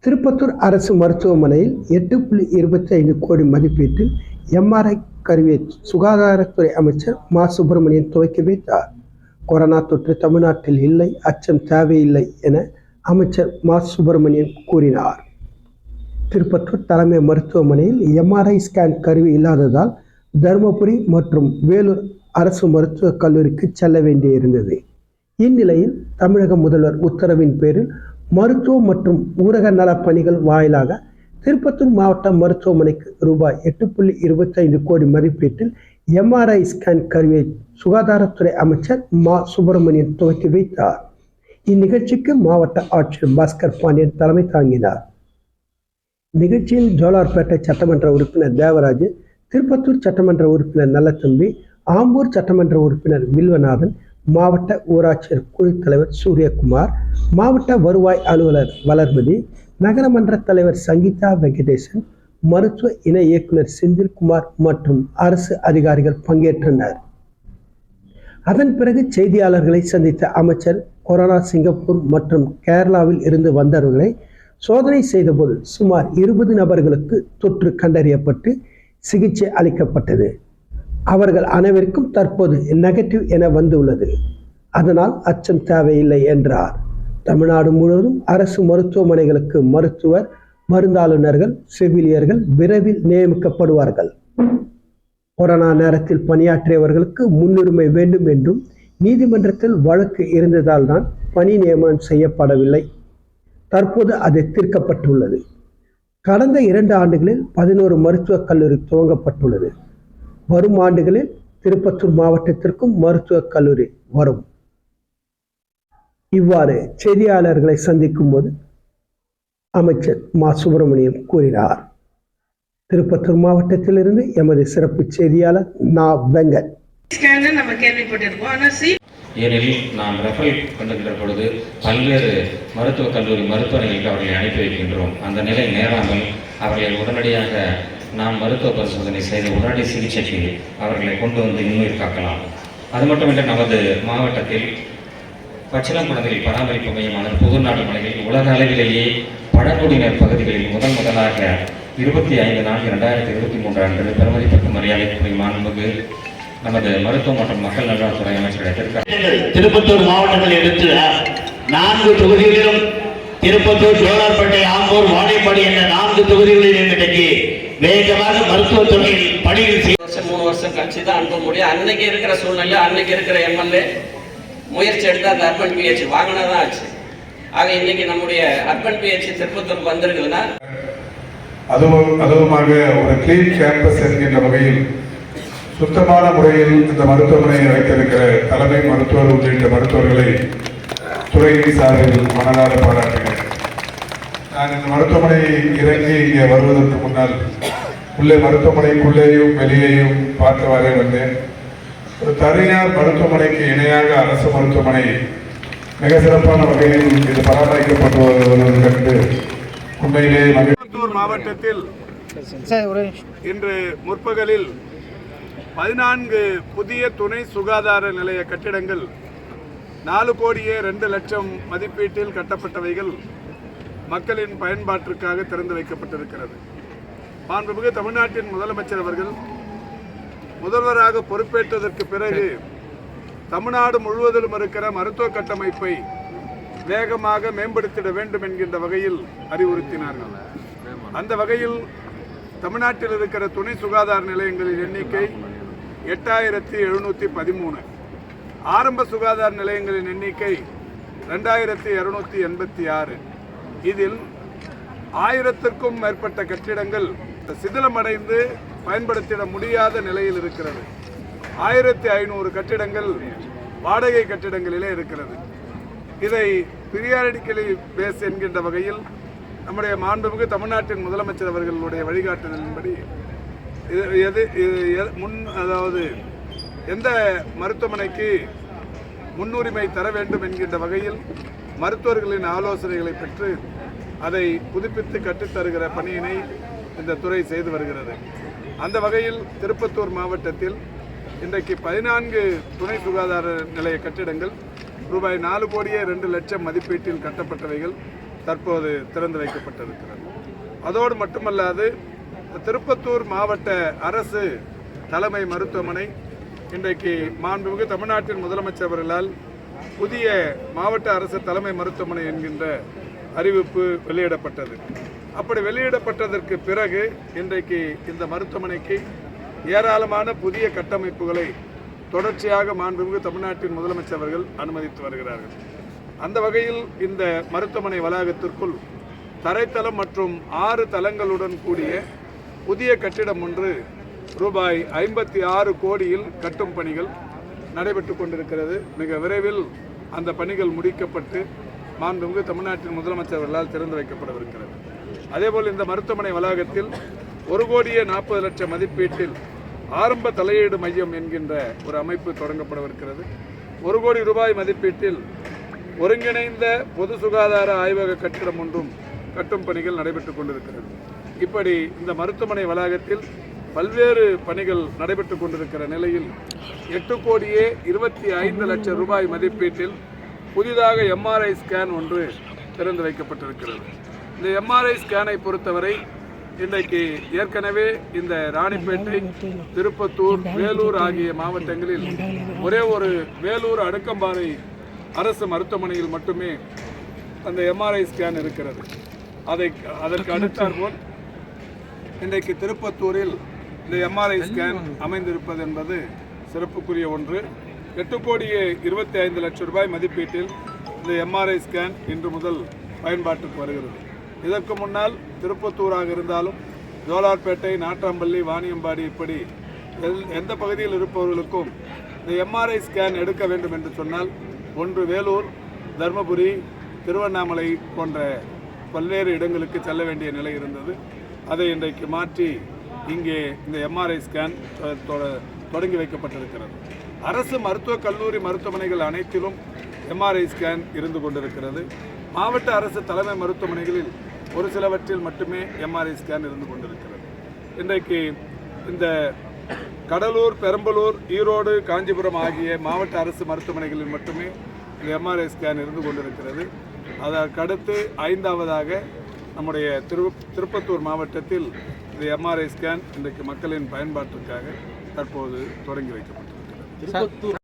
திருப்பத்தூர் அரசு மருத்துவமனையில் 8.25 கோடி மதிப்பீட்டில் எம்ஆர்ஐ கருவியை சுகாதாரத்துறை அமைச்சர் மா. சுப்பிரமணியன் துவக்கி வைத்தார். கொரோனா தொற்று தமிழ்நாட்டில் இல்லை, அச்சம் தேவையில்லை என அமைச்சர் மா. சுப்பிரமணியன் கூறினார். திருப்பத்தூர் தலைமை மருத்துவமனையில் எம்ஆர்ஐ ஸ்கேன் கருவி இல்லாததால் தருமபுரி மற்றும் வேலூர் அரசு மருத்துவக் கல்லூரிக்கு செல்ல வேண்டியிருந்தது. இந்நிலையில் தமிழக முதல்வர் உத்தரவின் பேரில் மருத்துவ மற்றும் ஊரக நலப் பணிகள் வாயிலாக திருப்பத்தூர் மாவட்ட மருத்துவமனைக்கு ரூபாய் 8.25 கோடி மதிப்பீட்டில் எம்ஆர்ஐ ஸ்கேன் கருவியை சுகாதாரத்துறை அமைச்சர் மா. சுப்பிரமணியன் துவக்கி வைத்தார். இந்நிகழ்ச்சிக்கு மாவட்ட ஆட்சியர் பாஸ்கர் பாண்டியன் தலைமை தாங்கினார். நிகழ்ச்சியில் ஜோலார்பேட்டை சட்டமன்ற உறுப்பினர் தேவராஜ், திருப்பத்தூர் சட்டமன்ற உறுப்பினர் நல்லதம்பி, ஆம்பூர் சட்டமன்ற உறுப்பினர் வில்வநாதன், மாவட்ட ஊராட்சியர் குழு தலைவர் சூரியகுமார், மாவட்ட வருவாய் அலுவலர் வளர்மதி, நகரமன்ற தலைவர் சங்கீதா வெங்கடேசன், மருத்துவ இணை இயக்குனர் செந்தில்குமார் மற்றும் அரசு அதிகாரிகள் பங்கேற்றனர். அதன் பிறகு செய்தியாளர்களை சந்தித்த அமைச்சர் கொரோனா சிங்கப்பூர் மற்றும் கேரளாவில் இருந்து வந்தவர்களை சோதனை செய்தபோது சுமார் 20 நபர்களுக்கு தொற்று கண்டறியப்பட்டு சிகிச்சை அளிக்கப்பட்டது. அவர்கள் அனைவருக்கும் தற்போது நெகட்டிவ் என வந்துள்ளது. அதனால் அச்சம் தேவையில்லை என்றார். தமிழ்நாடு முழுவதும் அரசு மருத்துவமனைகளுக்கு மருத்துவர், மருந்தாளுநர்கள், செவிலியர்கள் விரைவில் நியமிக்கப்படுவார்கள். கொரோனா நேரத்தில் பணியாற்றியவர்களுக்கு முன்னுரிமை வேண்டும் என்றும் நீதிமன்றத்தில் வழக்கு இருந்ததால் தான் பணி நியமனம் செய்யப்படவில்லை. தற்போது அது தீர்க்கப்பட்டுள்ளது. கடந்த 2 ஆண்டுகளில் 11 மருத்துவக் கல்லூரி துவங்கப்பட்டுள்ளது. வரும் ஆண்டுகளில் திருப்பத்தூர் மாவட்டத்திற்கும் மருத்துவக் கல்லூரி வரும். இவ்வாறு செய்தியாளர்களை சந்திக்கும் போது அமைச்சர் மா. சுப்பிரமணியன் கூறினார். திருப்பத்தூர் மாவட்டத்திலிருந்து எமது சிறப்பு செய்தியாளர் நா. வெங்கட். ஏனெனில் நாம் ரெஃபரல் பண்ணுகின்ற பொழுது பல்வேறு மருத்துவக் கல்லூரி மருத்துவமனைகளுக்கு அவர்களை அனுப்பி வைக்கின்றோம். அந்த நிலை நேராமல் அவர்களை உடனடியாக நாம் மருத்துவ பரிசோதனை செய்து உடனடி சிகிச்சைக்கு அவர்களை கொண்டு வந்து இன்னுயிர் காக்கலாம். அது மட்டுமின்றி நமது மாவட்டத்தில் பச்சிளம் குழந்தைகள் பராமரிப்பு மையமான புதுநாடு மலையில் உலக அளவிலேயே பழங்குடியினர் பகுதிகளில் முதலாக 25/4/2023 அன்று பெருமதிப்பிற்கு மரியாதைக்குரிய மாண்புமிகு நமது மருத்துவ மற்றும் மக்கள் நல்வாழ்வுத்துறை அமைச்சர் திருப்பத்தூர் மாவட்டத்தில் எடுத்து 4 தொகுதிகளிலும் திருப்பத்தூர், ஜோலார்பேட்டை, ஆம்பூர், வாழைப்பாடி என்ற 4 தொகுதிகளில் இன்றைக்கு வேகமாக மருத்துவத்துறையில் பணிகள் செய்ய 3 வருஷம் கழிச்சு தான் அனுப்ப முடியும். அன்னைக்கு இருக்கிற சூழ்நிலை, அன்னைக்கு இருக்கிற எம்எல்ஏ முயற்சி எடுத்து அந்த அர்பன் பிஹெச் வாங்கினதான் ஆச்சு. ஆக இன்னைக்கு நம்முடைய அர்பன் பிஹெச் திருப்பத்தூருக்கு வந்திருக்குதுன்னா அதுவுமாக ஒரு கிளீன் கேம்பஸ் என்கின்ற வகையில் சுத்தமான முறையில் இந்த மருத்துவமனையை வைத்திருக்கிற தலைமை மருத்துவர் உள்ளிட்ட மருத்துவர்களை துறையின் சார்பில் மனதார பாராட்டினேன். நான் இந்த மருத்துவமனையை இறங்கி இங்கே வருவதற்கு முன்னால் உள்ளே மருத்துவமனைக்குள்ளேயும் வெளியேயும் பார்த்தவாறே வந்தேன். ஒரு தனியார் மருத்துவமனைக்கு இணையாக அரசு மருத்துவமனை மிக சிறப்பான வகையில் இது பராமரிக்கப்பட்டு வருவது கண்டு உண்மையிலே திருப்பத்தூர் மாவட்டத்தில் இன்று முற்பகலில் 14 புதிய துணை சுகாதார நிலைய கட்டிடங்கள் 4,02,00,000 மதிப்பீட்டில் கட்டப்பட்டவைகள் மக்களின் பயன்பாட்டிற்காக திறந்து வைக்கப்பட்டிருக்கிறது. மாண்புமிகு தமிழ்நாட்டின் முதலமைச்சர் அவர்கள் முதல்வராக பொறுப்பேற்றதற்கு பிறகு தமிழ்நாடு முழுவதிலும் இருக்கிற மருத்துவ கட்டமைப்பை வேகமாக மேம்படுத்திட வேண்டும் என்கின்ற வகையில் அறிவுறுத்தினார்கள். அந்த வகையில் தமிழ்நாட்டில் இருக்கிற துணை சுகாதார நிலையங்களின் எண்ணிக்கை 8713, ஆரம்ப சுகாதார நிலையங்களின் எண்ணிக்கை 2286. இதில் 1000க்கும் மேற்பட்ட கட்டிடங்கள் சிதிலமடைந்து பயன்படுத்திட முடியாத நிலையில் இருக்கிறது. 1500 கட்டிடங்கள் வாடகை கட்டிடங்களிலே இருக்கிறது. இதை பிரியாரிட்டிக்கலி பேஸ் என்கின்ற வகையில் நம்முடைய மாண்புமிகு தமிழ்நாட்டின் முதலமைச்சர் அவர்களுடைய வழிகாட்டுதலின்படி அதாவது எந்த மருத்துவமனைக்கு முன்னுரிமை தர வேண்டும் என்கின்ற வகையில் மருத்துவர்களின் ஆலோசனைகளை பெற்று அதை புதுப்பித்து கற்றுத்தருகிற பணியினை இந்த துறை செய்து வருகிறது. அந்த வகையில் திருப்பத்தூர் மாவட்டத்தில் இன்றைக்கு 14 துணை சுகாதார நிலைய கட்டிடங்கள் ரூபாய் 4,02,00,000 மதிப்பீட்டில் கட்டப்பட்டவைகள் தற்போது திறந்து வைக்கப்பட்டிருக்கிறது. அதோடு மட்டுமல்லாது திருப்பத்தூர் மாவட்ட அரசு தலைமை மருத்துவமனை இன்றைக்கு மாண்புமிகு தமிழ்நாட்டின் முதலமைச்சர் அவர்களால் புதிய மாவட்ட அரசு தலைமை மருத்துவமனை என்கின்ற அறிவிப்பு வெளியிடப்பட்டது. அப்படி வெளியிடப்பட்டதற்கு பிறகு இன்றைக்கு இந்த மருத்துவமனைக்கு ஏராளமான புதிய கட்டமைப்புகளை தொடர்ச்சியாக மாண்புமிகு தமிழ்நாட்டின் முதலமைச்சர் அவர்கள் அனுமதித்து வருகிறார்கள். அந்த வகையில் இந்த மருத்துவமனை வளாகத்திற்குள் தரைத்தளம் மற்றும் 6 தளங்களுடன் கூடிய புதிய கட்டிடம் ஒன்று ரூபாய் 56 கோடியில் கட்டும் பணிகள் நடைபெற்று கொண்டிருக்கிறது. மிக விரைவில் அந்த பணிகள் முடிக்கப்பட்டு மாண்புமிகு தமிழ்நாட்டின் முதலமைச்சர் அவர்களால் திறந்து வைக்கப்படவிருக்கிறது. அதேபோல் இந்த மருத்துவமனை வளாகத்தில் 1,40,00,000 மதிப்பீட்டில் ஆரம்ப தலையீடு மையம் என்கின்ற ஒரு அமைப்பு தொடங்கப்படவிருக்கிறது. 1 கோடி ரூபாய் மதிப்பீட்டில் ஒருங்கிணைந்த பொது சுகாதார ஆய்வக கட்டிடம் ஒன்றும் கட்டும் பணிகள் நடைபெற்றுக் கொண்டிருக்கிறது. இப்படி இந்த மருத்துவமனை வளாகத்தில் பல்வேறு பணிகள் நடைபெற்றுக் கொண்டிருக்கிற நிலையில் 8,25,00,000 ரூபாய் மதிப்பீட்டில் புதிதாக எம்ஆர்ஐ ஸ்கேன் ஒன்று திறந்து வைக்கப்பட்டிருக்கிறது. இந்த எம்ஆர்ஐ ஸ்கேனை பொறுத்தவரை இன்றைக்கு ஏற்கனவே இந்த ராணிப்பேட்டை, திருப்பத்தூர், வேலூர் ஆகிய மாவட்டங்களில் ஒரே ஒரு வேலூர் அடுக்கம்பாறை அரசு மருத்துவமனையில் மட்டுமே அந்த எம்ஆர்ஐ ஸ்கேன் இருக்கிறது. அதற்கு அடுத்தாற்போல் இன்றைக்கு திருப்பத்தூரில் இந்த எம்ஆர்ஐ ஸ்கேன் அமைந்திருப்பது என்பது சிறப்புக்குரிய ஒன்று. 8,25,00,000 ரூபாய் மதிப்பீட்டில் இந்த எம்ஆர்ஐ ஸ்கேன் இன்று முதல் பயன்பாட்டுக்கு வருகிறது. இதற்கு முன்னால் திருப்பத்தூராக இருந்தாலும் ஜோலார்பேட்டை, நாட்றாம்பள்ளி, வாணியம்பாடி இப்படி எந்த பகுதியில் இருப்பவர்களுக்கும் இந்த எம்ஆர்ஐ ஸ்கேன் எடுக்க வேண்டும் என்று சொன்னால் ஒன்று வேலூர், தர்மபுரி, திருவண்ணாமலை போன்ற பல்வேறு இடங்களுக்கு செல்ல வேண்டிய நிலை இருந்தது. அதை இன்றைக்கு மாற்றி இங்கே இந்த எம்ஆர்ஐ ஸ்கேன் தொடங்கி வைக்கப்பட்டிருக்கிறது. அரசு மருத்துவக் கல்லூரி மருத்துவமனைகள் அனைத்திலும் எம்ஆர்ஐ ஸ்கேன் இருந்து கொண்டிருக்கிறது. மாவட்ட அரசு தலைமை மருத்துவமனைகளில் ஒரு சிலவற்றில் மட்டுமே எம்ஆர்ஐ ஸ்கேன் இருந்து கொண்டிருக்கிறது. இன்றைக்கு இந்த கடலூர், பெரம்பலூர், ஈரோடு, காஞ்சிபுரம் ஆகிய மாவட்ட அரசு மருத்துவமனைகளில் மட்டுமே இந்த எம்ஆர்ஐ ஸ்கேன் இருந்து கொண்டிருக்கிறது. அதற்கடுத்து 5ஆவதாக நம்முடைய திருப்பத்தூர் மாவட்டத்தில் இந்த எம்ஆர்ஐ ஸ்கேன் இன்றைக்கு மக்களின் பயன்பாட்டிற்காக தற்போது தொடங்கி வைக்கப்பட்டிருக்கிறது.